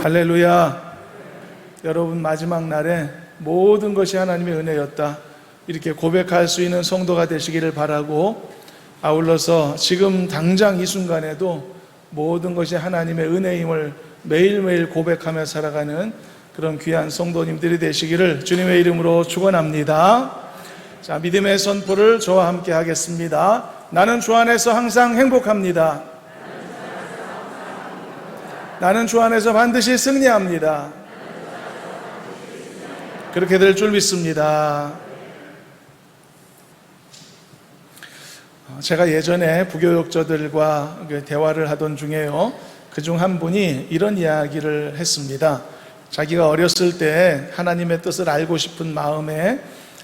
할렐루야. 여러분, 마지막 날에 모든 것이 하나님의 은혜였다, 이렇게 고백할 수 있는 성도가 되시기를 바라고, 아울러서 지금 당장 이 순간에도 모든 것이 하나님의 은혜임을 매일매일 고백하며 살아가는 그런 귀한 성도님들이 되시기를 주님의 이름으로 축원합니다. 자, 믿음의 선포를 저와 함께 하겠습니다. 나는 주 안에서 항상 행복합니다. 나는 주 안에서 반드시 승리합니다. 그렇게 될 줄 믿습니다. 제가 예전에 부교육자들과 대화를 하던 중에요, 그중 한 분이 이런 이야기를 했습니다. 자기가 어렸을 때 하나님의 뜻을 알고 싶은 마음에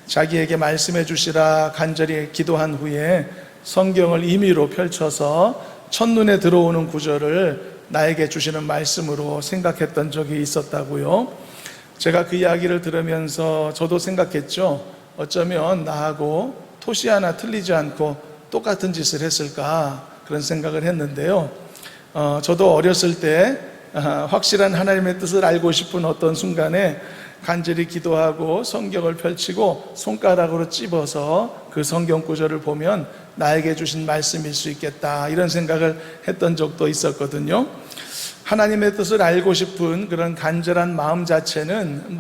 자기에게 말씀해 주시라 간절히 기도한 후에 성경을 임의로 펼쳐서 첫눈에 들어오는 구절을 나에게 주시는 말씀으로 생각했던 적이 있었다고요. 제가 그 이야기를 들으면서 저도 생각했죠. 어쩌면 나하고 토시 하나 틀리지 않고 똑같은 짓을 했을까, 그런 생각을 했는데요. 저도 어렸을 때 확실한 하나님의 뜻을 알고 싶은 어떤 순간에 간절히 기도하고 성경을 펼치고 손가락으로 찝어서 그 성경 구절을 보면 나에게 주신 말씀일 수 있겠다, 이런 생각을 했던 적도 있었거든요. 하나님의 뜻을 알고 싶은 그런 간절한 마음 자체는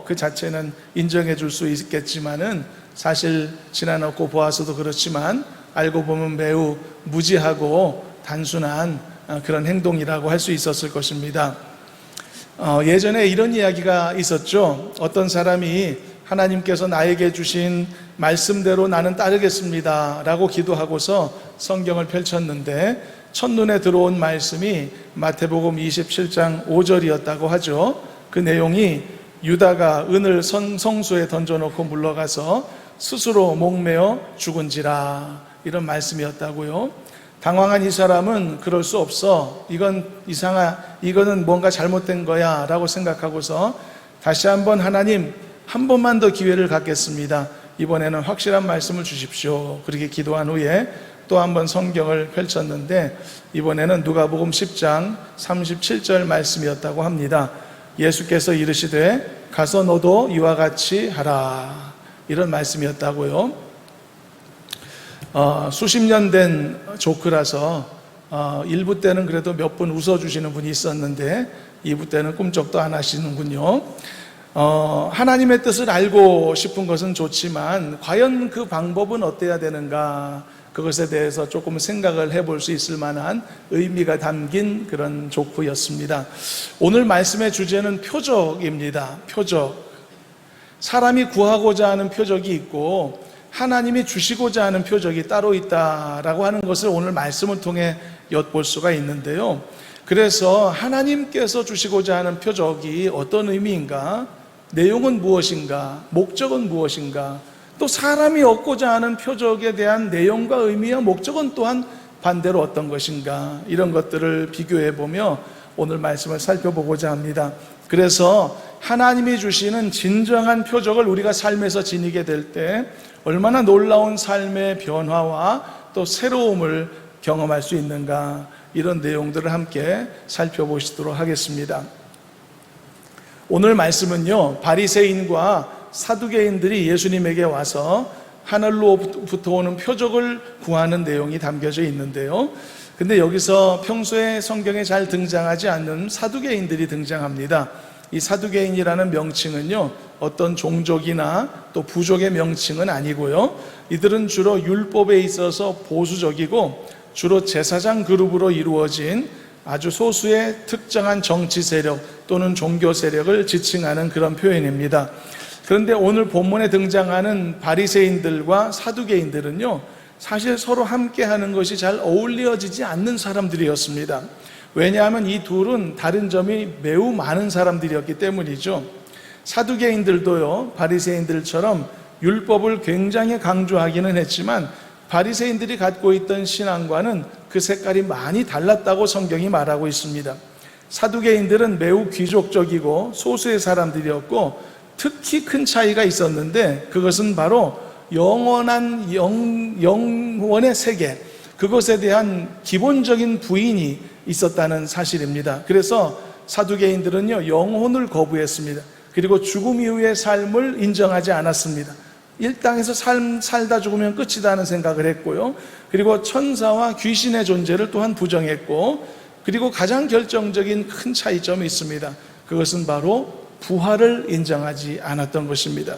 그 자체는 인정해 줄 수 있겠지만은, 사실 지나놓고 보아서도 그렇지만 알고 보면 매우 무지하고 단순한 그런 행동이라고 할 수 있었을 것입니다. 예전에 이런 이야기가 있었죠. 어떤 사람이 하나님께서 나에게 주신 말씀대로 나는 따르겠습니다 라고 기도하고서 성경을 펼쳤는데, 첫눈에 들어온 말씀이 마태복음 27장 5절이었다고 하죠. 그 내용이 유다가 은을 성소에 던져놓고 물러가서 스스로 목매어 죽은지라, 이런 말씀이었다고요. 당황한 이 사람은 그럴 수 없어, 이거는 뭔가 잘못된 거야 라고 생각하고서 다시 한번 하나님, 한 번만 더 기회를 갖겠습니다, 이번에는 확실한 말씀을 주십시오, 그렇게 기도한 후에 또 한 번 성경을 펼쳤는데, 이번에는 누가복음 10장 37절 말씀이었다고 합니다. 예수께서 이르시되 가서 너도 이와 같이 하라, 이런 말씀이었다고요. 수십 년 된 조크라서 1부 때는 그래도 몇 분 웃어주시는 분이 있었는데 2부 때는 꿈쩍도 안 하시는군요. 하나님의 뜻을 알고 싶은 것은 좋지만 과연 그 방법은 어때야 되는가, 그것에 대해서 조금 생각을 해볼 수 있을 만한 의미가 담긴 그런 조크였습니다. 오늘 말씀의 주제는 표적입니다. 표적. 사람이 구하고자 하는 표적이 있고 하나님이 주시고자 하는 표적이 따로 있다라고 하는 것을 오늘 말씀을 통해 엿볼 수가 있는데요. 그래서 하나님께서 주시고자 하는 표적이 어떤 의미인가, 내용은 무엇인가, 목적은 무엇인가, 또 사람이 얻고자 하는 표적에 대한 내용과 의미와 목적은 또한 반대로 어떤 것인가, 이런 것들을 비교해 보며 오늘 말씀을 살펴보고자 합니다. 그래서 하나님이 주시는 진정한 표적을 우리가 삶에서 지니게 될 때 얼마나 놀라운 삶의 변화와 또 새로움을 경험할 수 있는가, 이런 내용들을 함께 살펴보시도록 하겠습니다. 오늘 말씀은요, 바리새인과 사두개인들이 예수님에게 와서 하늘로부터 오는 표적을 구하는 내용이 담겨져 있는데요. 근데 여기서 평소에 성경에 잘 등장하지 않는 사두개인들이 등장합니다. 이 사두개인이라는 명칭은요, 어떤 종족이나 또 부족의 명칭은 아니고요, 이들은 주로 율법에 있어서 보수적이고 주로 제사장 그룹으로 이루어진 아주 소수의 특정한 정치 세력 또는 종교 세력을 지칭하는 그런 표현입니다. 그런데 오늘 본문에 등장하는 바리새인들과 사두개인들은요, 사실 서로 함께 하는 것이 잘 어울려지지 않는 사람들이었습니다. 왜냐하면 이 둘은 다른 점이 매우 많은 사람들이었기 때문이죠. 사두개인들도요, 바리새인들처럼 율법을 굉장히 강조하기는 했지만 바리새인들이 갖고 있던 신앙과는 그 색깔이 많이 달랐다고 성경이 말하고 있습니다. 사두개인들은 매우 귀족적이고 소수의 사람들이었고 특히 큰 차이가 있었는데, 그것은 바로 영원의 세계, 그것에 대한 기본적인 부인이 있었다는 사실입니다. 그래서 사두개인들은요, 영혼을 거부했습니다. 그리고 죽음 이후의 삶을 인정하지 않았습니다. 이 땅에서 살다 죽으면 끝이다 하는 생각을 했고요. 그리고 천사와 귀신의 존재를 또한 부정했고, 그리고 가장 결정적인 큰 차이점이 있습니다. 그것은 바로 부활을 인정하지 않았던 것입니다.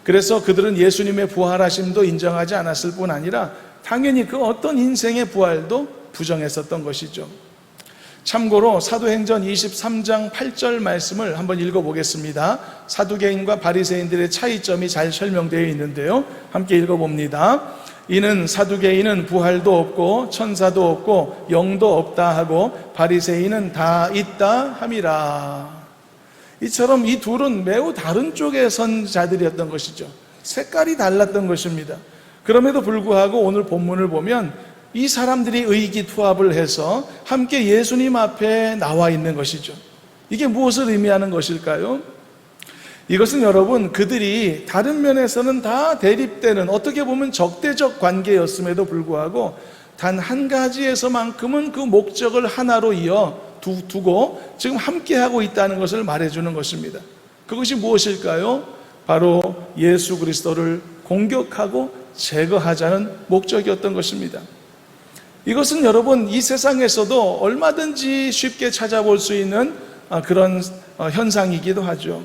그래서 그들은 예수님의 부활하심도 인정하지 않았을 뿐 아니라 당연히 그 어떤 인생의 부활도 부정했었던 것이죠. 참고로 사도행전 23장 8절 말씀을 한번 읽어보겠습니다. 사두개인과 바리새인들의 차이점이 잘 설명되어 있는데요, 함께 읽어봅니다. 이는 사두개인은 부활도 없고 천사도 없고 영도 없다 하고 바리새인은 다 있다 함이라. 이처럼 이 둘은 매우 다른 쪽에 선 자들이었던 것이죠. 색깔이 달랐던 것입니다. 그럼에도 불구하고 오늘 본문을 보면 이 사람들이 의기투합을 해서 함께 예수님 앞에 나와 있는 것이죠. 이게 무엇을 의미하는 것일까요? 이것은 여러분, 그들이 다른 면에서는 다 대립되는, 어떻게 보면 적대적 관계였음에도 불구하고 단 한 가지에서만큼은 그 목적을 하나로 이어 두고 지금 함께하고 있다는 것을 말해주는 것입니다. 그것이 무엇일까요? 바로 예수 그리스도를 공격하고 제거하자는 목적이었던 것입니다. 이것은 여러분, 이 세상에서도 얼마든지 쉽게 찾아볼 수 있는 그런 현상이기도 하죠.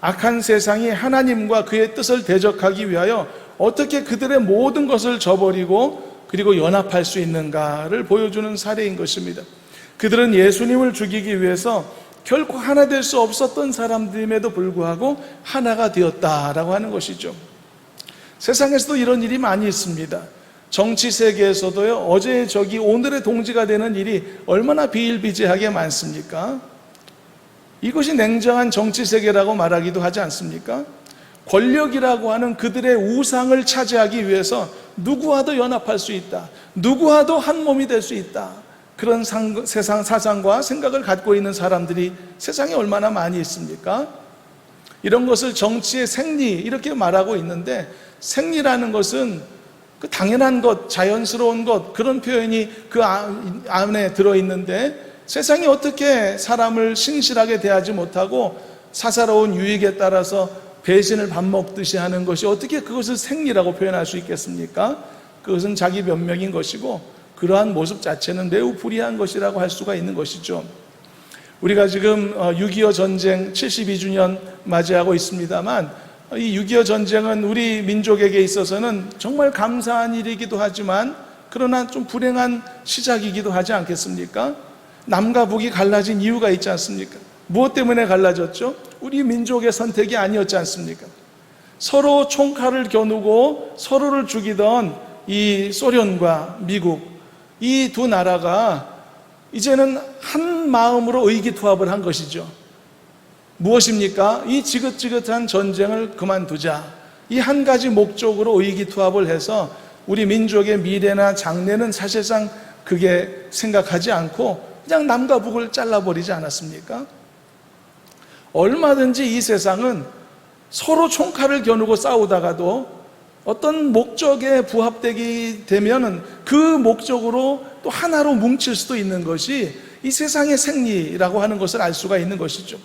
악한 세상이 하나님과 그의 뜻을 대적하기 위하여 어떻게 그들의 모든 것을 저버리고 그리고 연합할 수 있는가를 보여주는 사례인 것입니다. 그들은 예수님을 죽이기 위해서 결코 하나 될 수 없었던 사람들임에도 불구하고 하나가 되었다라고 하는 것이죠. 세상에서도 이런 일이 많이 있습니다. 정치 세계에서도요, 어제의 적이 오늘의 동지가 되는 일이 얼마나 비일비재하게 많습니까? 이것이 냉정한 정치 세계라고 말하기도 하지 않습니까? 권력이라고 하는 그들의 우상을 차지하기 위해서 누구와도 연합할 수 있다, 누구와도 한 몸이 될 수 있다, 그런 세상 사상과 생각을 갖고 있는 사람들이 세상에 얼마나 많이 있습니까? 이런 것을 정치의 생리 이렇게 말하고 있는데, 생리라는 것은 그 당연한 것, 자연스러운 것, 그런 표현이 그 안에 들어있는데, 세상이 어떻게 사람을 신실하게 대하지 못하고 사사로운 유익에 따라서 배신을 밥 먹듯이 하는 것이 어떻게 그것을 생리라고 표현할 수 있겠습니까? 그것은 자기 변명인 것이고, 그러한 모습 자체는 매우 불의한 것이라고 할 수가 있는 것이죠. 우리가 지금 6.25 전쟁 72주년 맞이하고 있습니다만, 이 6.25 전쟁은 우리 민족에게 있어서는 정말 감사한 일이기도 하지만, 그러나 좀 불행한 시작이기도 하지 않겠습니까? 남과 북이 갈라진 이유가 있지 않습니까? 무엇 때문에 갈라졌죠? 우리 민족의 선택이 아니었지 않습니까? 서로 총칼을 겨누고 서로를 죽이던 이 소련과 미국, 이 두 나라가 이제는 한 마음으로 의기투합을 한 것이죠. 무엇입니까? 이 지긋지긋한 전쟁을 그만두자, 이 한 가지 목적으로 의기투합을 해서 우리 민족의 미래나 장래는 사실상 그게 생각하지 않고 그냥 남과 북을 잘라버리지 않았습니까? 얼마든지 이 세상은 서로 총칼을 겨누고 싸우다가도 어떤 목적에 부합되게 되면은 그 목적으로 또 하나로 뭉칠 수도 있는 것이 이 세상의 생리라고 하는 것을 알 수가 있는 것이죠.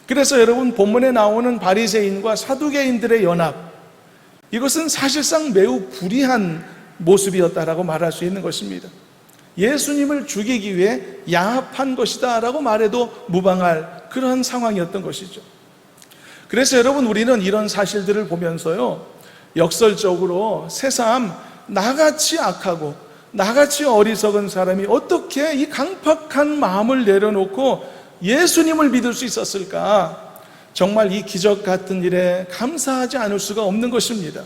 그래서 여러분, 본문에 나오는 바리새인과 사두개인들의 연합, 이것은 사실상 매우 불의한 모습이었다라고 말할 수 있는 것입니다. 예수님을 죽이기 위해 야합한 것이다 라고 말해도 무방할 그런 상황이었던 것이죠. 그래서 여러분, 우리는 이런 사실들을 보면서요, 역설적으로 새삼 나같이 악하고 나같이 어리석은 사람이 어떻게 이 강팍한 마음을 내려놓고 예수님을 믿을 수 있었을까? 정말 이 기적 같은 일에 감사하지 않을 수가 없는 것입니다.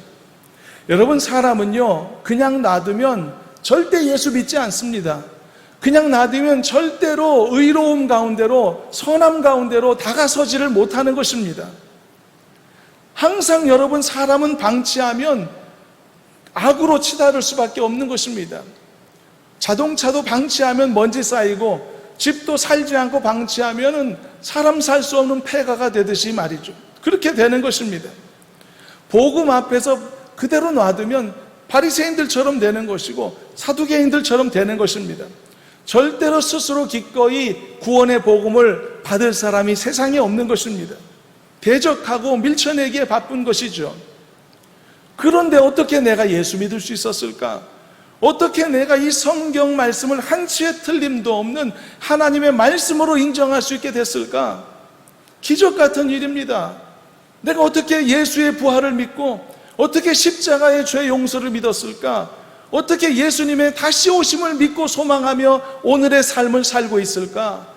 여러분, 사람은요, 그냥 놔두면 절대 예수 믿지 않습니다. 그냥 놔두면 절대로 의로움 가운데로, 선함 가운데로 다가서지를 못하는 것입니다. 항상 여러분, 사람은 방치하면 악으로 치달을 수밖에 없는 것입니다. 자동차도 방치하면 먼지 쌓이고, 집도 살지 않고 방치하면 사람 살 수 없는 폐가가 되듯이 말이죠. 그렇게 되는 것입니다. 복음 앞에서 그대로 놔두면 바리새인들처럼 되는 것이고 사두개인들처럼 되는 것입니다. 절대로 스스로 기꺼이 구원의 복음을 받을 사람이 세상에 없는 것입니다. 대적하고 밀쳐내기에 바쁜 것이죠. 그런데 어떻게 내가 예수 믿을 수 있었을까? 어떻게 내가 이 성경 말씀을 한치의 틀림도 없는 하나님의 말씀으로 인정할 수 있게 됐을까? 기적 같은 일입니다. 내가 어떻게 예수의 부활을 믿고 어떻게 십자가의 죄 용서를 믿었을까? 어떻게 예수님의 다시 오심을 믿고 소망하며 오늘의 삶을 살고 있을까?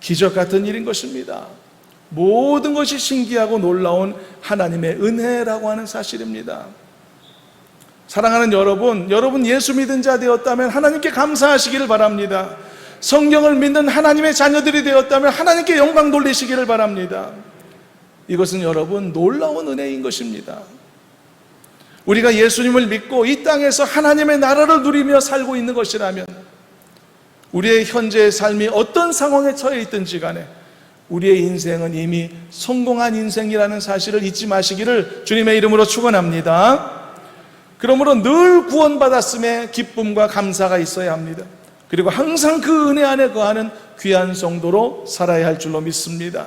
기적 같은 일인 것입니다. 모든 것이 신기하고 놀라운 하나님의 은혜라고 하는 사실입니다. 사랑하는 여러분 예수 믿은 자 되었다면 하나님께 감사하시기를 바랍니다. 성경을 믿는 하나님의 자녀들이 되었다면 하나님께 영광 돌리시기를 바랍니다. 이것은 여러분 놀라운 은혜인 것입니다. 우리가 예수님을 믿고 이 땅에서 하나님의 나라를 누리며 살고 있는 것이라면 우리의 현재의 삶이 어떤 상황에 처해 있든지 간에 우리의 인생은 이미 성공한 인생이라는 사실을 잊지 마시기를 주님의 이름으로 축원합니다. 그러므로 늘 구원받았음에 기쁨과 감사가 있어야 합니다. 그리고 항상 그 은혜 안에 거하는 귀한 성도로 살아야 할 줄로 믿습니다.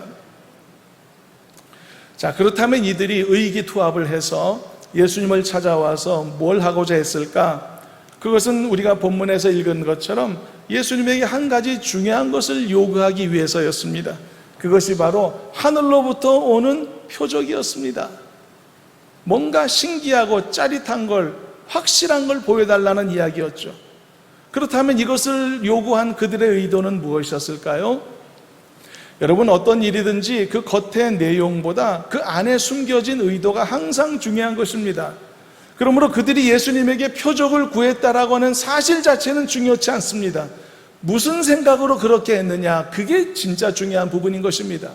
자, 그렇다면 이들이 의기투합을 해서 예수님을 찾아와서 뭘 하고자 했을까? 그것은 우리가 본문에서 읽은 것처럼 예수님에게 한 가지 중요한 것을 요구하기 위해서였습니다. 그것이 바로 하늘로부터 오는 표적이었습니다. 뭔가 신기하고 짜릿한 걸, 확실한 걸 보여달라는 이야기였죠. 그렇다면 이것을 요구한 그들의 의도는 무엇이었을까요? 여러분, 어떤 일이든지 그 겉의 내용보다 그 안에 숨겨진 의도가 항상 중요한 것입니다. 그러므로 그들이 예수님에게 표적을 구했다라고 하는 사실 자체는 중요치 않습니다. 무슨 생각으로 그렇게 했느냐, 그게 진짜 중요한 부분인 것입니다.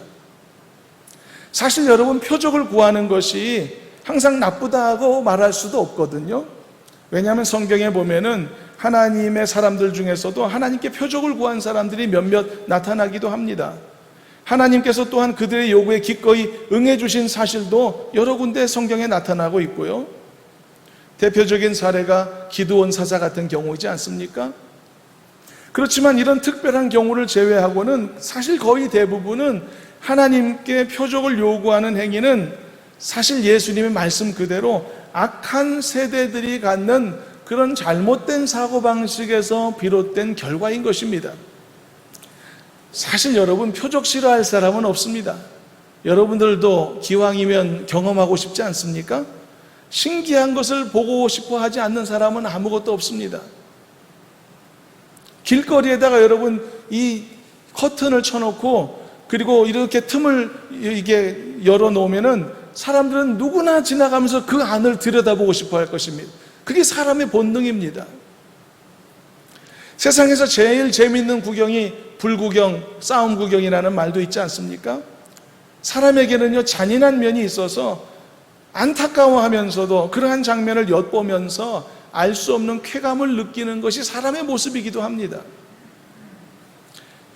사실 여러분, 표적을 구하는 것이 항상 나쁘다고 말할 수도 없거든요. 왜냐하면 성경에 보면은 하나님의 사람들 중에서도 하나님께 표적을 구한 사람들이 몇몇 나타나기도 합니다. 하나님께서 또한 그들의 요구에 기꺼이 응해 주신 사실도 여러 군데 성경에 나타나고 있고요. 대표적인 사례가 기드온 사자 같은 경우이지 않습니까? 그렇지만 이런 특별한 경우를 제외하고는 사실 거의 대부분은 하나님께 표적을 요구하는 행위는 사실 예수님의 말씀 그대로 악한 세대들이 갖는 그런 잘못된 사고방식에서 비롯된 결과인 것입니다. 사실 여러분, 표적 싫어할 사람은 없습니다. 여러분들도 기왕이면 경험하고 싶지 않습니까? 신기한 것을 보고 싶어 하지 않는 사람은 아무것도 없습니다. 길거리에다가 여러분 이 커튼을 쳐놓고 그리고 이렇게 틈을 이게 열어놓으면은 사람들은 누구나 지나가면서 그 안을 들여다보고 싶어 할 것입니다. 그게 사람의 본능입니다. 세상에서 제일 재밌는 구경이 불구경, 싸움 구경이라는 말도 있지 않습니까? 사람에게는요, 잔인한 면이 있어서 안타까워하면서도 그러한 장면을 엿보면서 알 수 없는 쾌감을 느끼는 것이 사람의 모습이기도 합니다.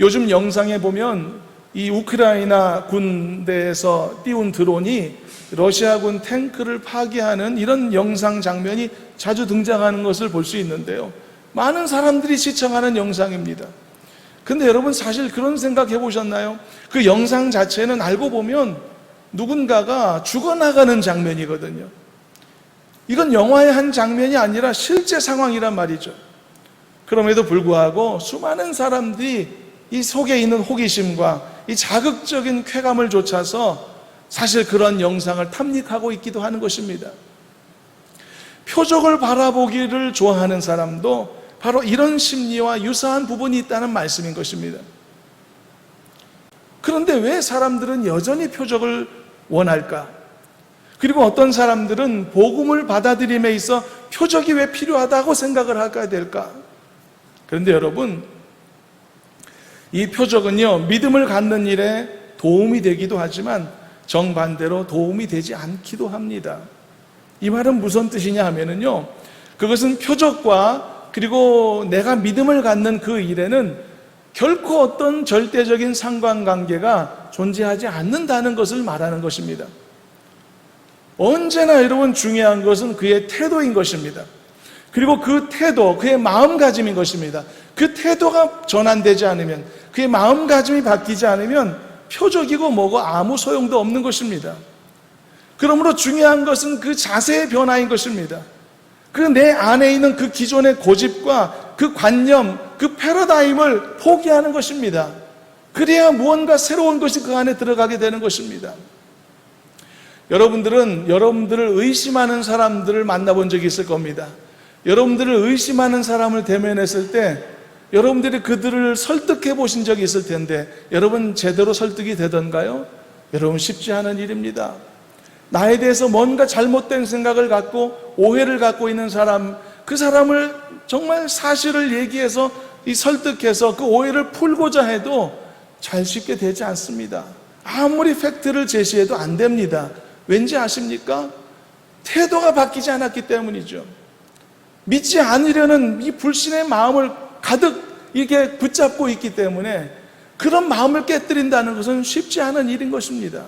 요즘 영상에 보면 이 우크라이나 군대에서 띄운 드론이 러시아군 탱크를 파괴하는 이런 영상 장면이 자주 등장하는 것을 볼 수 있는데요. 많은 사람들이 시청하는 영상입니다. 근데 여러분, 사실 그런 생각 해보셨나요? 그 영상 자체는 알고 보면 누군가가 죽어나가는 장면이거든요. 이건 영화의 한 장면이 아니라 실제 상황이란 말이죠. 그럼에도 불구하고 수많은 사람들이 이 속에 있는 호기심과 이 자극적인 쾌감을 좇아서 사실 그런 영상을 탐닉하고 있기도 하는 것입니다. 표적을 바라보기를 좋아하는 사람도 바로 이런 심리와 유사한 부분이 있다는 말씀인 것입니다. 그런데 왜 사람들은 여전히 표적을 원할까? 그리고 어떤 사람들은 복음을 받아들임에 있어 표적이 왜 필요하다고 생각을 하게 될까? 그런데 여러분, 이 표적은요, 믿음을 갖는 일에 도움이 되기도 하지만 정반대로 도움이 되지 않기도 합니다. 이 말은 무슨 뜻이냐 하면은요, 그것은 표적과 그리고 내가 믿음을 갖는 그 일에는 결코 어떤 절대적인 상관관계가 존재하지 않는다는 것을 말하는 것입니다. 언제나 여러분 중요한 것은 그의 태도인 것입니다. 그리고 그 태도, 그의 마음가짐인 것입니다. 그 태도가 전환되지 않으면, 그의 마음가짐이 바뀌지 않으면 표적이고 뭐고 아무 소용도 없는 것입니다. 그러므로 중요한 것은 그 자세의 변화인 것입니다. 그 내 안에 있는 그 기존의 고집과 그 관념, 그 패러다임을 포기하는 것입니다. 그래야 무언가 새로운 것이 그 안에 들어가게 되는 것입니다. 여러분들은 여러분들을 의심하는 사람들을 만나본 적이 있을 겁니다. 여러분들을 의심하는 사람을 대면했을 때 여러분들이 그들을 설득해 보신 적이 있을 텐데 여러분 제대로 설득이 되던가요? 여러분 쉽지 않은 일입니다. 나에 대해서 뭔가 잘못된 생각을 갖고 오해를 갖고 있는 사람, 그 사람을 정말 사실을 얘기해서 설득해서 그 오해를 풀고자 해도 잘 쉽게 되지 않습니다. 아무리 팩트를 제시해도 안 됩니다. 왠지 아십니까? 태도가 바뀌지 않았기 때문이죠. 믿지 않으려는 이 불신의 마음을 가득 이게 붙잡고 있기 때문에 그런 마음을 깨뜨린다는 것은 쉽지 않은 일인 것입니다.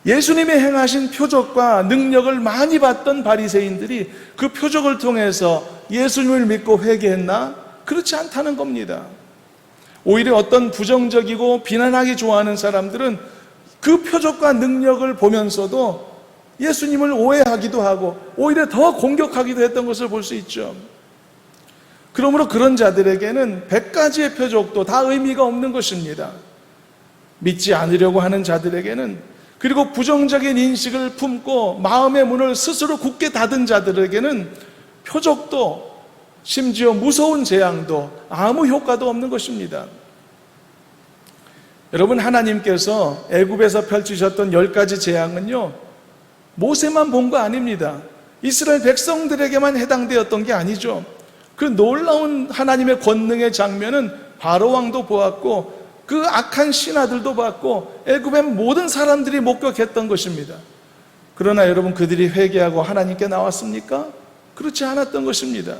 예수님이 행하신 표적과 능력을 많이 봤던 바리새인들이 그 표적을 통해서 예수님을 믿고 회개했나? 그렇지 않다는 겁니다. 오히려 어떤 부정적이고 비난하기 좋아하는 사람들은 그 표적과 능력을 보면서도 예수님을 오해하기도 하고 오히려 더 공격하기도 했던 것을 볼 수 있죠. 그러므로 그런 자들에게는 100가지의 표적도 다 의미가 없는 것입니다. 믿지 않으려고 하는 자들에게는, 그리고 부정적인 인식을 품고 마음의 문을 스스로 굳게 닫은 자들에게는 표적도 심지어 무서운 재앙도 아무 효과도 없는 것입니다. 여러분, 하나님께서 애굽에서 펼치셨던 10가지 재앙은요, 모세만 본 거 아닙니다. 이스라엘 백성들에게만 해당되었던 게 아니죠. 그 놀라운 하나님의 권능의 장면은 바로 왕도 보았고 그 악한 신하들도 봤고 애굽의 모든 사람들이 목격했던 것입니다. 그러나 여러분, 그들이 회개하고 하나님께 나왔습니까? 그렇지 않았던 것입니다.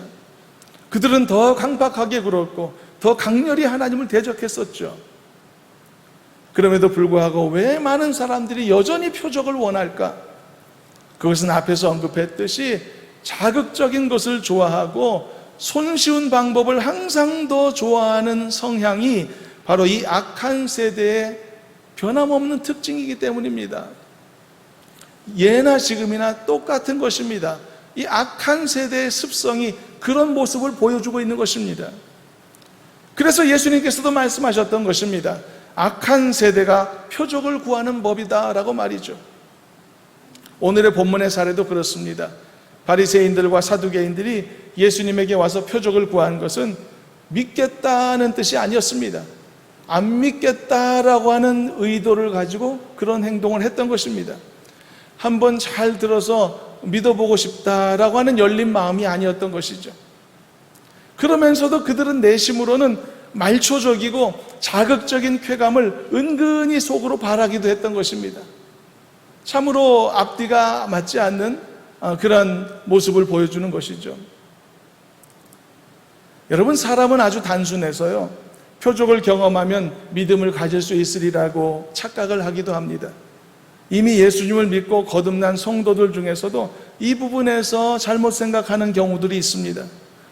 그들은 더 강박하게 굴었고 더 강렬히 하나님을 대적했었죠. 그럼에도 불구하고 왜 많은 사람들이 여전히 표적을 원할까? 그것은 앞에서 언급했듯이 자극적인 것을 좋아하고 손쉬운 방법을 항상 더 좋아하는 성향이 바로 이 악한 세대의 변함없는 특징이기 때문입니다. 예나 지금이나 똑같은 것입니다. 이 악한 세대의 습성이 그런 모습을 보여주고 있는 것입니다. 그래서 예수님께서도 말씀하셨던 것입니다. 악한 세대가 표적을 구하는 법이다 라고 말이죠. 오늘의 본문의 사례도 그렇습니다. 바리새인들과 사두개인들이 예수님에게 와서 표적을 구한 것은 믿겠다는 뜻이 아니었습니다. 안 믿겠다라고 하는 의도를 가지고 그런 행동을 했던 것입니다. 한번 잘 들어서 믿어보고 싶다라고 하는 열린 마음이 아니었던 것이죠. 그러면서도 그들은 내심으로는 말초적이고 자극적인 쾌감을 은근히 속으로 바라기도 했던 것입니다. 참으로 앞뒤가 맞지 않는 그런 모습을 보여주는 것이죠. 여러분, 사람은 아주 단순해서요, 표적을 경험하면 믿음을 가질 수 있으리라고 착각을 하기도 합니다. 이미 예수님을 믿고 거듭난 성도들 중에서도 이 부분에서 잘못 생각하는 경우들이 있습니다.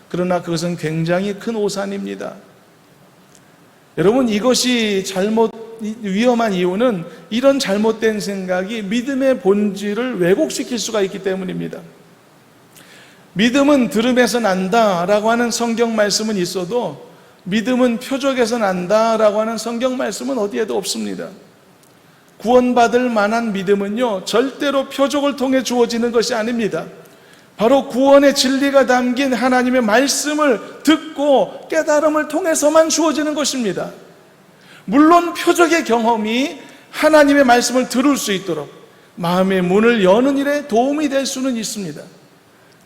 그러나 그것은 굉장히 큰 오산입니다. 여러분, 이것이 위험한 이유는 이런 잘못된 생각이 믿음의 본질을 왜곡시킬 수가 있기 때문입니다. 믿음은 들음에서 난다라고 하는 성경 말씀은 있어도 믿음은 표적에서 난다라고 하는 성경 말씀은 어디에도 없습니다. 구원받을 만한 믿음은요, 절대로 표적을 통해 주어지는 것이 아닙니다. 바로 구원의 진리가 담긴 하나님의 말씀을 듣고 깨달음을 통해서만 주어지는 것입니다. 물론 표적의 경험이 하나님의 말씀을 들을 수 있도록 마음의 문을 여는 일에 도움이 될 수는 있습니다.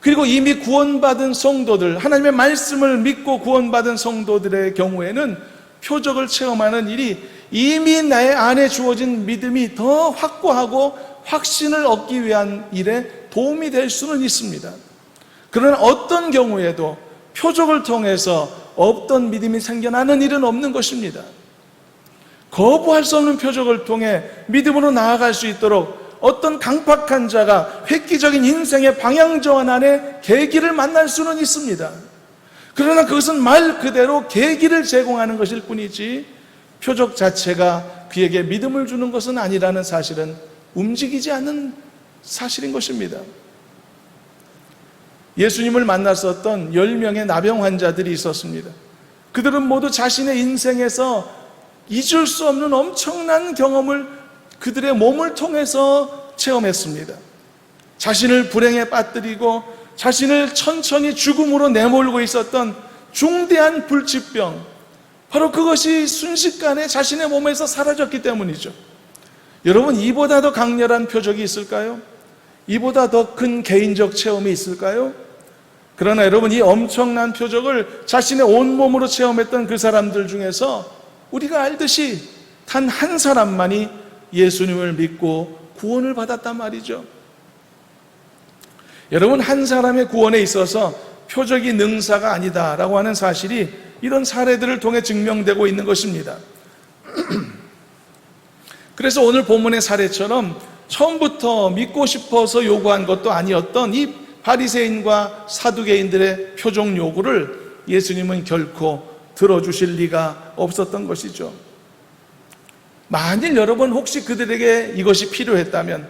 그리고 이미 구원받은 성도들, 하나님의 말씀을 믿고 구원받은 성도들의 경우에는 표적을 체험하는 일이 이미 나의 안에 주어진 믿음이 더 확고하고 확신을 얻기 위한 일에 도움이 될 수는 있습니다. 그러나 어떤 경우에도 표적을 통해서 없던 믿음이 생겨나는 일은 없는 것입니다. 거부할 수 없는 표적을 통해 믿음으로 나아갈 수 있도록 어떤 강팍한 자가 획기적인 인생의 방향전환 안에 계기를 만날 수는 있습니다. 그러나 그것은 말 그대로 계기를 제공하는 것일 뿐이지 표적 자체가 그에게 믿음을 주는 것은 아니라는 사실은 움직이지 않는 사실인 것입니다. 예수님을 만났었던 10명의 나병 환자들이 있었습니다. 그들은 모두 자신의 인생에서 잊을 수 없는 엄청난 경험을 그들의 몸을 통해서 체험했습니다. 자신을 불행에 빠뜨리고 자신을 천천히 죽음으로 내몰고 있었던 중대한 불치병, 바로 그것이 순식간에 자신의 몸에서 사라졌기 때문이죠. 여러분, 이보다 더 강렬한 표적이 있을까요? 이보다 더 큰 개인적 체험이 있을까요? 그러나 여러분, 이 엄청난 표적을 자신의 온몸으로 체험했던 그 사람들 중에서 우리가 알듯이 단 한 사람만이 예수님을 믿고 구원을 받았단 말이죠. 여러분, 한 사람의 구원에 있어서 표적이 능사가 아니다라고 하는 사실이 이런 사례들을 통해 증명되고 있는 것입니다. 그래서 오늘 본문의 사례처럼 처음부터 믿고 싶어서 요구한 것도 아니었던 이 바리새인과 사두개인들의 표적 요구를 예수님은 결코 들어주실 리가 없었던 것이죠. 만일 여러분 혹시 그들에게 이것이 필요했다면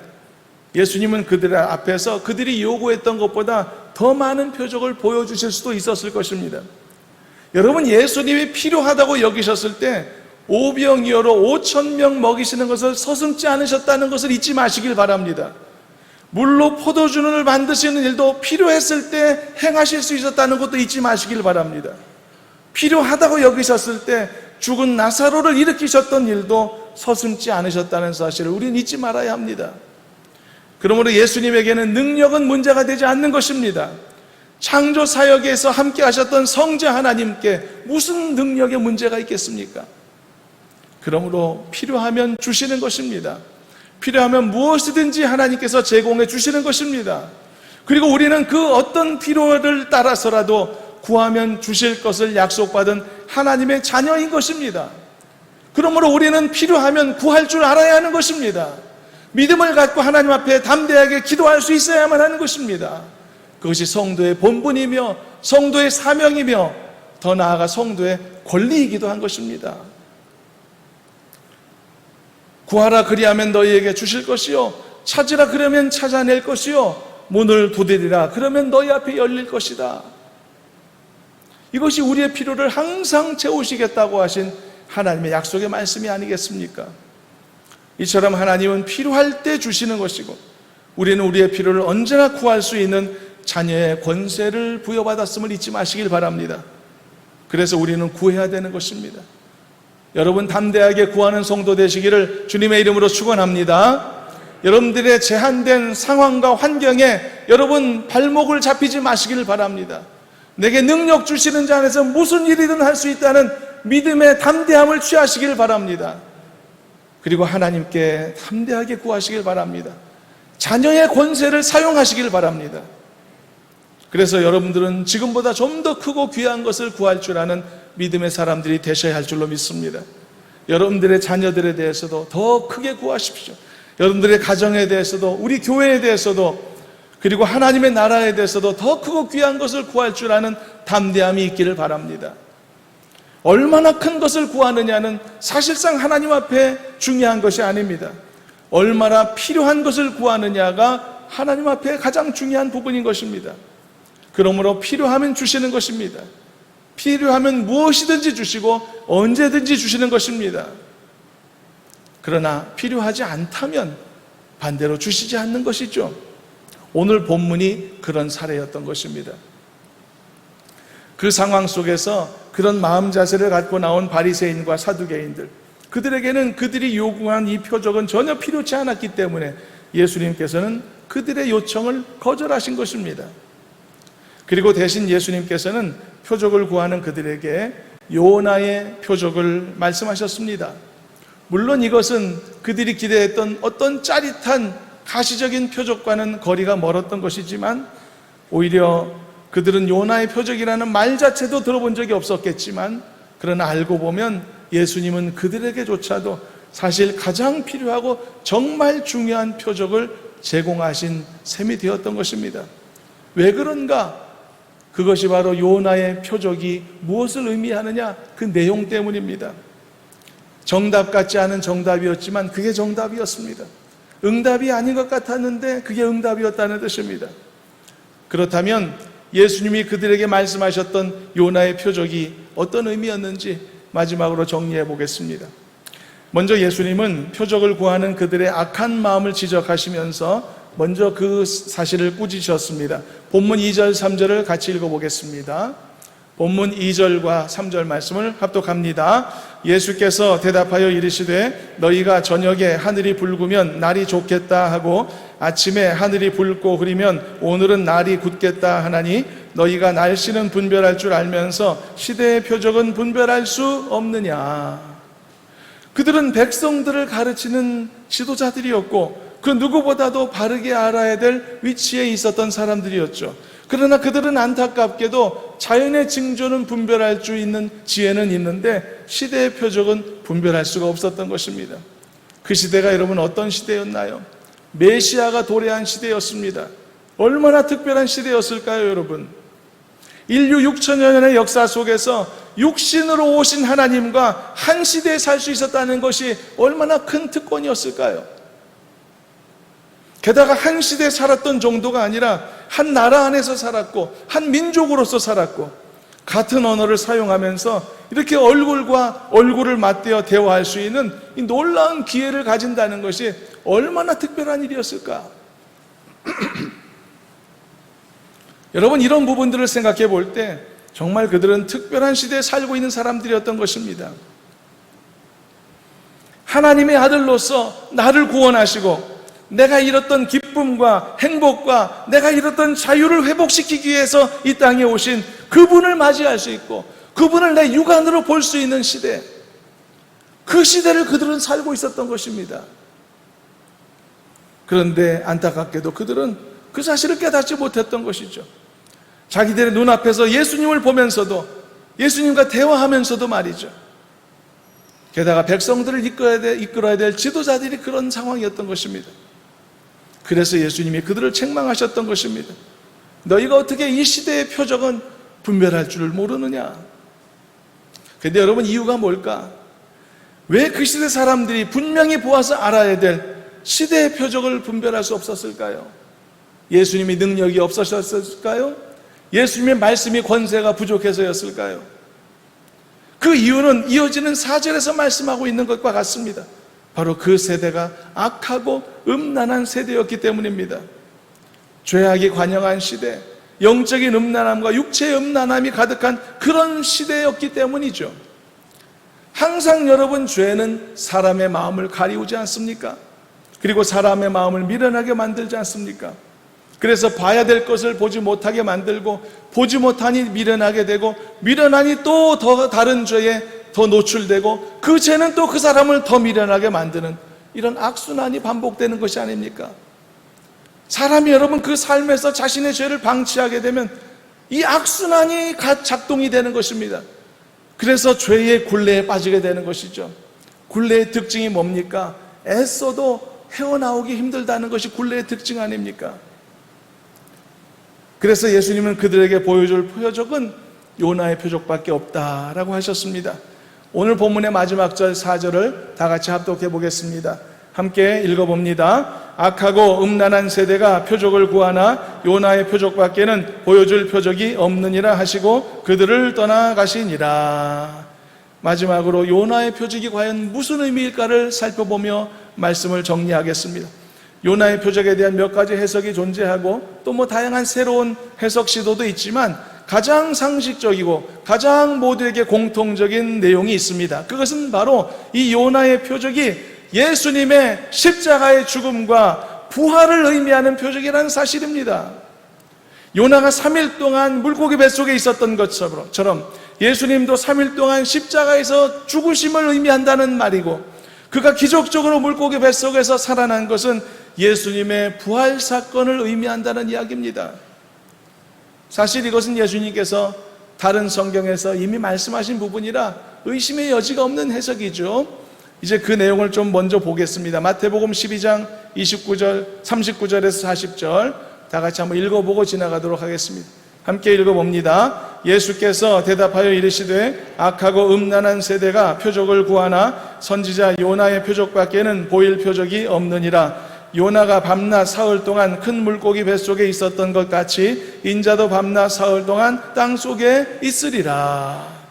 예수님은 그들 앞에서 그들이 요구했던 것보다 더 많은 표적을 보여주실 수도 있었을 것입니다. 여러분, 예수님이 필요하다고 여기셨을 때 오병이어로 5,000명 먹이시는 것을 서슴지 않으셨다는 것을 잊지 마시길 바랍니다. 물로 포도주를 만드시는 일도 필요했을 때 행하실 수 있었다는 것도 잊지 마시길 바랍니다. 필요하다고 여기셨을 때 죽은 나사로를 일으키셨던 일도 서슴지 않으셨다는 사실을 우리는 잊지 말아야 합니다. 그러므로 예수님에게는 능력은 문제가 되지 않는 것입니다. 창조 사역에서 함께 하셨던 성자 하나님께 무슨 능력의 문제가 있겠습니까? 그러므로 필요하면 주시는 것입니다. 필요하면 무엇이든지 하나님께서 제공해 주시는 것입니다. 그리고 우리는 그 어떤 필요를 따라서라도 구하면 주실 것을 약속받은 하나님의 자녀인 것입니다. 그러므로 우리는 필요하면 구할 줄 알아야 하는 것입니다. 믿음을 갖고 하나님 앞에 담대하게 기도할 수 있어야만 하는 것입니다. 그것이 성도의 본분이며 성도의 사명이며 더 나아가 성도의 권리이기도 한 것입니다. 구하라 그리하면 너희에게 주실 것이요, 찾으라 그러면 찾아낼 것이요, 문을 두드리라 그러면 너희 앞에 열릴 것이다. 이것이 우리의 필요를 항상 채우시겠다고 하신 하나님의 약속의 말씀이 아니겠습니까? 이처럼 하나님은 필요할 때 주시는 것이고 우리는 우리의 필요를 언제나 구할 수 있는 자녀의 권세를 부여받았음을 잊지 마시길 바랍니다. 그래서 우리는 구해야 되는 것입니다. 여러분, 담대하게 구하는 성도 되시기를 주님의 이름으로 축원합니다. 여러분들의 제한된 상황과 환경에 여러분 발목을 잡히지 마시기를 바랍니다. 내게 능력 주시는 자 안에서 무슨 일이든 할 수 있다는 믿음의 담대함을 취하시길 바랍니다. 그리고 하나님께 담대하게 구하시길 바랍니다. 자녀의 권세를 사용하시길 바랍니다. 그래서 여러분들은 지금보다 좀 더 크고 귀한 것을 구할 줄 아는 믿음의 사람들이 되셔야 할 줄로 믿습니다. 여러분들의 자녀들에 대해서도 더 크게 구하십시오. 여러분들의 가정에 대해서도, 우리 교회에 대해서도, 그리고 하나님의 나라에 대해서도 더 크고 귀한 것을 구할 줄 아는 담대함이 있기를 바랍니다. 얼마나 큰 것을 구하느냐는 사실상 하나님 앞에 중요한 것이 아닙니다. 얼마나 필요한 것을 구하느냐가 하나님 앞에 가장 중요한 부분인 것입니다. 그러므로 필요하면 주시는 것입니다. 필요하면 무엇이든지 주시고 언제든지 주시는 것입니다. 그러나 필요하지 않다면 반대로 주시지 않는 것이죠. 오늘 본문이 그런 사례였던 것입니다. 그 상황 속에서 그런 마음 자세를 갖고 나온 바리새인과 사두개인들, 그들에게는 그들이 요구한 이 표적은 전혀 필요치 않았기 때문에 예수님께서는 그들의 요청을 거절하신 것입니다. 그리고 대신 예수님께서는 표적을 구하는 그들에게 요나의 표적을 말씀하셨습니다. 물론 이것은 그들이 기대했던 어떤 짜릿한 가시적인 표적과는 거리가 멀었던 것이지만 오히려 그들은 요나의 표적이라는 말 자체도 들어본 적이 없었겠지만 그러나 알고 보면 예수님은 그들에게조차도 사실 가장 필요하고 정말 중요한 표적을 제공하신 셈이 되었던 것입니다. 왜 그런가? 그것이 바로 요나의 표적이 무엇을 의미하느냐? 그 내용 때문입니다. 정답 같지 않은 정답이었지만 그게 정답이었습니다. 응답이 아닌 것 같았는데 그게 응답이었다는 뜻입니다. 그렇다면 예수님이 그들에게 말씀하셨던 요나의 표적이 어떤 의미였는지 마지막으로 정리해 보겠습니다. 먼저 예수님은 표적을 구하는 그들의 악한 마음을 지적하시면서 먼저 그 사실을 꾸짖으셨습니다. 본문 2절 3절을 같이 읽어보겠습니다. 본문 2절과 3절 말씀을 합독합니다. 예수께서 대답하여 이르시되 너희가 저녁에 하늘이 붉으면 날이 좋겠다 하고 아침에 하늘이 붉고 흐리면 오늘은 날이 굳겠다 하나니 너희가 날씨는 분별할 줄 알면서 시대의 표적은 분별할 수 없느냐. 그들은 백성들을 가르치는 지도자들이었고 그 누구보다도 바르게 알아야 될 위치에 있었던 사람들이었죠. 그러나 그들은 안타깝게도 자연의 징조는 분별할 수 있는 지혜는 있는데 시대의 표적은 분별할 수가 없었던 것입니다. 그 시대가 여러분 어떤 시대였나요? 메시아가 도래한 시대였습니다. 얼마나 특별한 시대였을까요, 여러분? 인류 6천여 년의 역사 속에서 육신으로 오신 하나님과 한 시대에 살 수 있었다는 것이 얼마나 큰 특권이었을까요? 게다가 한 시대에 살았던 정도가 아니라 한 나라 안에서 살았고 한 민족으로서 살았고 같은 언어를 사용하면서 이렇게 얼굴과 얼굴을 맞대어 대화할 수 있는 이 놀라운 기회를 가진다는 것이 얼마나 특별한 일이었을까? 여러분, 이런 부분들을 생각해 볼 때 정말 그들은 특별한 시대에 살고 있는 사람들이었던 것입니다. 하나님의 아들로서 나를 구원하시고 내가 잃었던 기쁨과 행복과 내가 잃었던 자유를 회복시키기 위해서 이 땅에 오신 그분을 맞이할 수 있고 그분을 내 육안으로 볼 수 있는 시대, 그 시대를 그들은 살고 있었던 것입니다. 그런데 안타깝게도 그들은 그 사실을 깨닫지 못했던 것이죠. 자기들의 눈앞에서 예수님을 보면서도 예수님과 대화하면서도 말이죠. 게다가 백성들을 이끌어야 될 지도자들이 그런 상황이었던 것입니다. 그래서 예수님이 그들을 책망하셨던 것입니다. 너희가 어떻게 이 시대의 표적은 분별할 줄을 모르느냐? 그런데 여러분, 이유가 뭘까? 왜 그 시대 사람들이 분명히 보아서 알아야 될 시대의 표적을 분별할 수 없었을까요? 예수님이 능력이 없으셨을까요? 예수님의 말씀이 권세가 부족해서였을까요? 그 이유는 이어지는 4절에서 말씀하고 있는 것과 같습니다. 바로 그 세대가 악하고 음란한 세대였기 때문입니다. 죄악이 관영한 시대, 영적인 음란함과 육체의 음란함이 가득한 그런 시대였기 때문이죠. 항상 여러분, 죄는 사람의 마음을 가리우지 않습니까? 그리고 사람의 마음을 미련하게 만들지 않습니까? 그래서 봐야 될 것을 보지 못하게 만들고 보지 못하니 미련하게 되고 미련하니 또 더 다른 죄에 더 노출되고 그 죄는 또 그 사람을 더 미련하게 만드는 이런 악순환이 반복되는 것이 아닙니까? 사람이 여러분 그 삶에서 자신의 죄를 방치하게 되면 이 악순환이 작동이 되는 것입니다. 그래서 죄의 굴레에 빠지게 되는 것이죠. 굴레의 특징이 뭡니까? 애써도 헤어나오기 힘들다는 것이 굴레의 특징 아닙니까? 그래서 예수님은 그들에게 보여줄 표적은 요나의 표적밖에 없다라고 하셨습니다. 오늘 본문의 마지막 절 4절을 다 같이 합독해 보겠습니다. 함께 읽어봅니다. 악하고 음란한 세대가 표적을 구하나 요나의 표적밖에는 보여줄 표적이 없느니라 하시고 그들을 떠나가시니라. 마지막으로 요나의 표적이 과연 무슨 의미일까를 살펴보며 말씀을 정리하겠습니다. 요나의 표적에 대한 몇 가지 해석이 존재하고 또 다양한 새로운 해석 시도도 있지만 가장 상식적이고 가장 모두에게 공통적인 내용이 있습니다. 그것은 바로 이 요나의 표적이 예수님의 십자가의 죽음과 부활을 의미하는 표적이라는 사실입니다. 요나가 3일 동안 물고기 뱃속에 있었던 것처럼 예수님도 3일 동안 십자가에서 죽으심을 의미한다는 말이고 그가 기적적으로 물고기 뱃속에서 살아난 것은 예수님의 부활 사건을 의미한다는 이야기입니다. 사실 이것은 예수님께서 다른 성경에서 이미 말씀하신 부분이라 의심의 여지가 없는 해석이죠. 이제 그 내용을 좀 먼저 보겠습니다. 마태복음 12장 29절, 39절에서 40절 다 같이 한번 읽어보고 지나가도록 하겠습니다. 함께 읽어봅니다. 예수께서 대답하여 이르시되 악하고 음란한 세대가 표적을 구하나 선지자 요나의 표적밖에는 보일 표적이 없느니라. 요나가 밤낮 사흘 동안 큰 물고기 뱃속에 있었던 것 같이 인자도 밤낮 사흘 동안 땅속에 있으리라.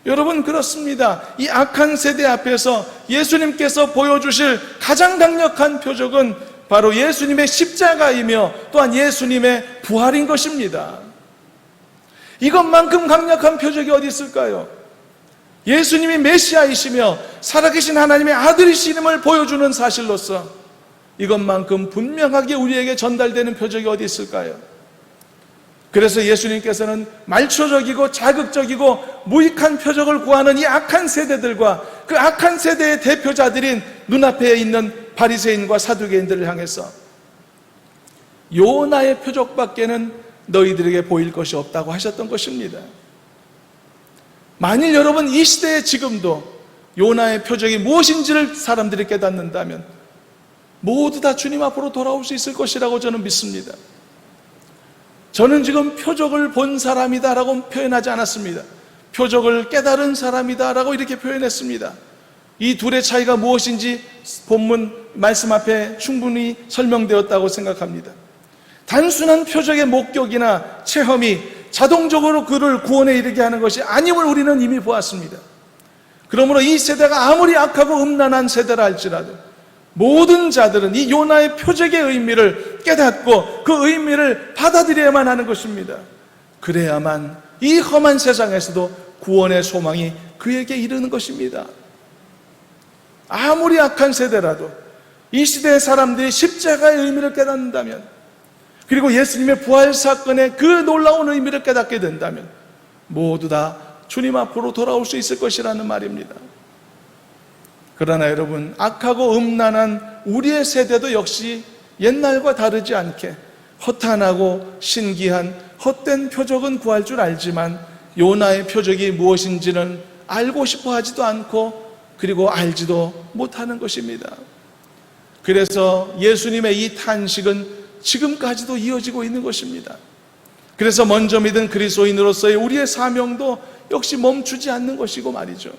여러분, 그렇습니다. 이 악한 세대 앞에서 예수님께서 보여주실 가장 강력한 표적은 바로 예수님의 십자가이며 또한 예수님의 부활인 것입니다. 이것만큼 강력한 표적이 어디 있을까요? 예수님이 메시아이시며 살아계신 하나님의 아들이심을 보여주는 사실로서 이것만큼 분명하게 우리에게 전달되는 표적이 어디 있을까요? 그래서 예수님께서는 말초적이고 자극적이고 무익한 표적을 구하는 이 악한 세대들과 그 악한 세대의 대표자들인 눈앞에 있는 바리새인과 사두개인들을 향해서 요나의 표적밖에는 너희들에게 보일 것이 없다고 하셨던 것입니다. 만일 여러분 이 시대에 지금도 요나의 표적이 무엇인지를 사람들이 깨닫는다면 모두 다 주님 앞으로 돌아올 수 있을 것이라고 저는 믿습니다. 저는 지금 표적을 본 사람이다라고 표현하지 않았습니다. 표적을 깨달은 사람이다라고 이렇게 표현했습니다. 이 둘의 차이가 무엇인지 본문 말씀 앞에 충분히 설명되었다고 생각합니다. 단순한 표적의 목격이나 체험이 자동적으로 그를 구원에 이르게 하는 것이 아님을 우리는 이미 보았습니다. 그러므로 이 세대가 아무리 악하고 음란한 세대라 할지라도 모든 자들은 이 요나의 표적의 의미를 깨닫고 그 의미를 받아들여야만 하는 것입니다. 그래야만 이 험한 세상에서도 구원의 소망이 그에게 이르는 것입니다. 아무리 악한 세대라도 이 시대의 사람들이 십자가의 의미를 깨닫는다면, 그리고 예수님의 부활 사건의 그 놀라운 의미를 깨닫게 된다면 모두 다 주님 앞으로 돌아올 수 있을 것이라는 말입니다. 그러나 여러분, 악하고 음란한 우리의 세대도 역시 옛날과 다르지 않게 허탄하고 신기한 헛된 표적은 구할 줄 알지만 요나의 표적이 무엇인지는 알고 싶어 하지도 않고 그리고 알지도 못하는 것입니다. 그래서 예수님의 이 탄식은 지금까지도 이어지고 있는 것입니다. 그래서 먼저 믿은 그리스도인으로서의 우리의 사명도 역시 멈추지 않는 것이고 말이죠.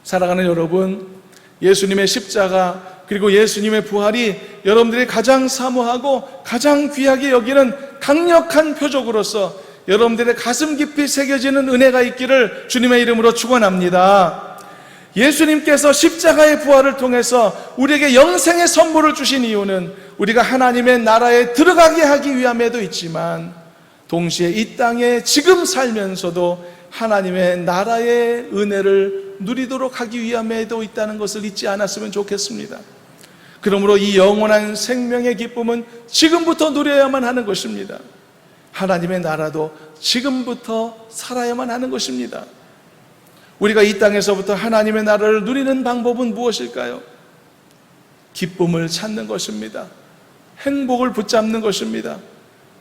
사랑하는 여러분, 예수님의 십자가 그리고 예수님의 부활이 여러분들이 가장 사모하고 가장 귀하게 여기는 강력한 표적으로서 여러분들의 가슴 깊이 새겨지는 은혜가 있기를 주님의 이름으로 축원합니다. 예수님께서 십자가의 부활을 통해서 우리에게 영생의 선물을 주신 이유는 우리가 하나님의 나라에 들어가게 하기 위함에도 있지만 동시에 이 땅에 지금 살면서도 하나님의 나라의 은혜를 누리도록 하기 위함에도 있다는 것을 잊지 않았으면 좋겠습니다. 그러므로 이 영원한 생명의 기쁨은 지금부터 누려야만 하는 것입니다. 하나님의 나라도 지금부터 살아야만 하는 것입니다. 우리가 이 땅에서부터 하나님의 나라를 누리는 방법은 무엇일까요? 기쁨을 찾는 것입니다. 행복을 붙잡는 것입니다.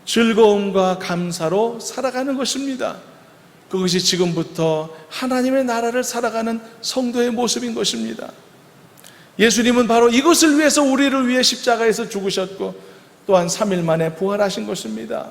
즐거움과 감사로 살아가는 것입니다. 그것이 지금부터 하나님의 나라를 살아가는 성도의 모습인 것입니다. 예수님은 바로 이것을 위해서 우리를 위해 십자가에서 죽으셨고 또한 3일 만에 부활하신 것입니다.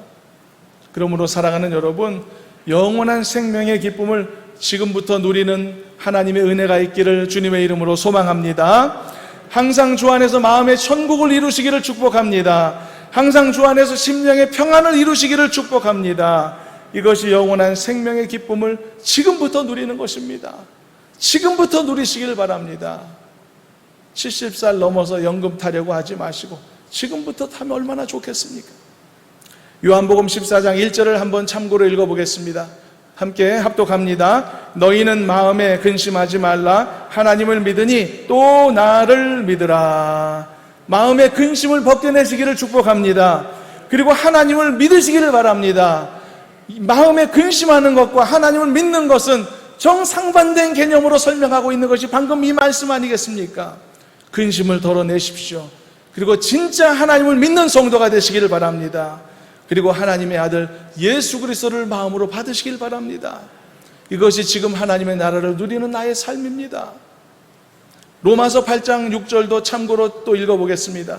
그러므로 사랑하는 여러분, 영원한 생명의 기쁨을 지금부터 누리는 하나님의 은혜가 있기를 주님의 이름으로 소망합니다. 항상 주 안에서 마음의 천국을 이루시기를 축복합니다. 항상 주 안에서 심령의 평안을 이루시기를 축복합니다. 이것이 영원한 생명의 기쁨을 지금부터 누리는 것입니다. 지금부터 누리시기를 바랍니다. 70살 넘어서 연금 타려고 하지 마시고 지금부터 타면 얼마나 좋겠습니까? 요한복음 14장 1절을 한번 참고로 읽어보겠습니다. 함께 합독합니다. 너희는 마음에 근심하지 말라. 하나님을 믿으니 또 나를 믿으라. 마음의 근심을 벗겨내시기를 축복합니다. 그리고 하나님을 믿으시기를 바랍니다. 마음에 근심하는 것과 하나님을 믿는 것은 정상반된 개념으로 설명하고 있는 것이 방금 이 말씀 아니겠습니까? 근심을 덜어내십시오. 그리고 진짜 하나님을 믿는 성도가 되시기를 바랍니다. 그리고 하나님의 아들 예수 그리스도를 마음으로 받으시길 바랍니다. 이것이 지금 하나님의 나라를 누리는 나의 삶입니다. 로마서 8장 6절도 참고로 또 읽어보겠습니다.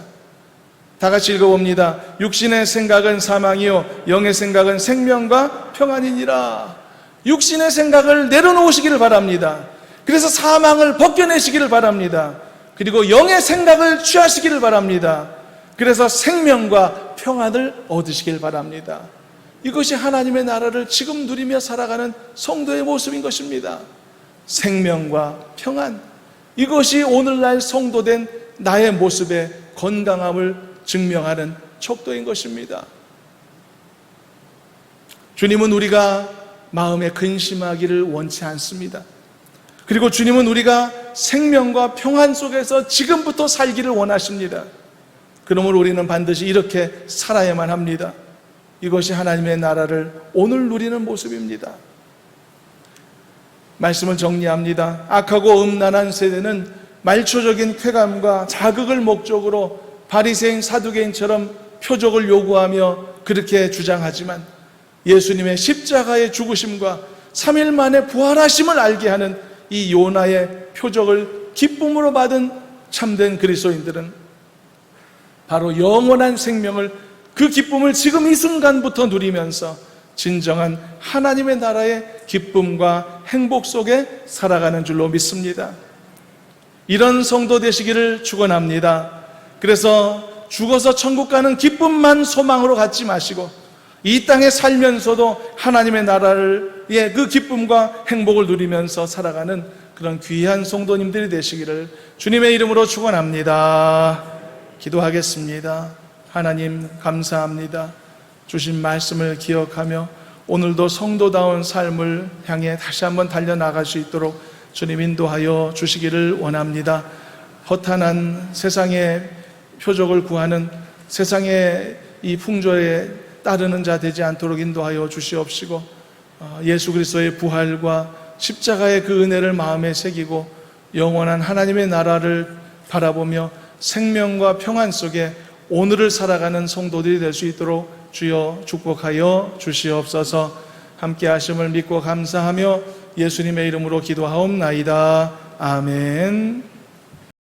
다 같이 읽어봅니다. 육신의 생각은 사망이요 영의 생각은 생명과 평안이니라. 육신의 생각을 내려놓으시기를 바랍니다. 그래서 사망을 벗겨내시기를 바랍니다. 그리고 영의 생각을 취하시기를 바랍니다. 그래서 생명과 평안을 얻으시길 바랍니다. 이것이 하나님의 나라를 지금 누리며 살아가는 성도의 모습인 것입니다. 생명과 평안, 이것이 오늘날 성도된 나의 모습의 건강함을 증명하는 척도인 것입니다. 주님은 우리가 마음에 근심하기를 원치 않습니다. 그리고 주님은 우리가 생명과 평안 속에서 지금부터 살기를 원하십니다. 그러므로 우리는 반드시 이렇게 살아야만 합니다. 이것이 하나님의 나라를 오늘 누리는 모습입니다. 말씀을 정리합니다. 악하고 음란한 세대는 말초적인 쾌감과 자극을 목적으로 바리새인 사두개인처럼 표적을 요구하며 그렇게 주장하지만 예수님의 십자가의 죽으심과 3일 만에 부활하심을 알게 하는 이 요나의 표적을 기쁨으로 받은 참된 그리스도인들은 바로 영원한 생명을, 그 기쁨을 지금 이 순간부터 누리면서 진정한 하나님의 나라의 기쁨과 행복 속에 살아가는 줄로 믿습니다. 이런 성도 되시기를 축원합니다. 그래서 죽어서 천국 가는 기쁨만 소망으로 갖지 마시고 이 땅에 살면서도 하나님의 나라의 그 기쁨과 행복을 누리면서 살아가는 그런 귀한 성도님들이 되시기를 주님의 이름으로 축원합니다. 기도하겠습니다. 하나님 감사합니다. 주신 말씀을 기억하며 오늘도 성도다운 삶을 향해 다시 한번 달려나갈 수 있도록 주님 인도하여 주시기를 원합니다. 허탄한 세상의 표적을 구하는 세상의 이 풍조에 따르는 자 되지 않도록 인도하여 주시옵시고 예수 그리스도의 부활과 십자가의 그 은혜를 마음에 새기고 영원한 하나님의 나라를 바라보며 생명과 평안 속에 오늘을 살아가는 성도들이 될 수 있도록 주여 축복하여 주시옵소서. 함께 하심을 믿고 감사하며 예수님의 이름으로 기도하옵나이다. 아멘.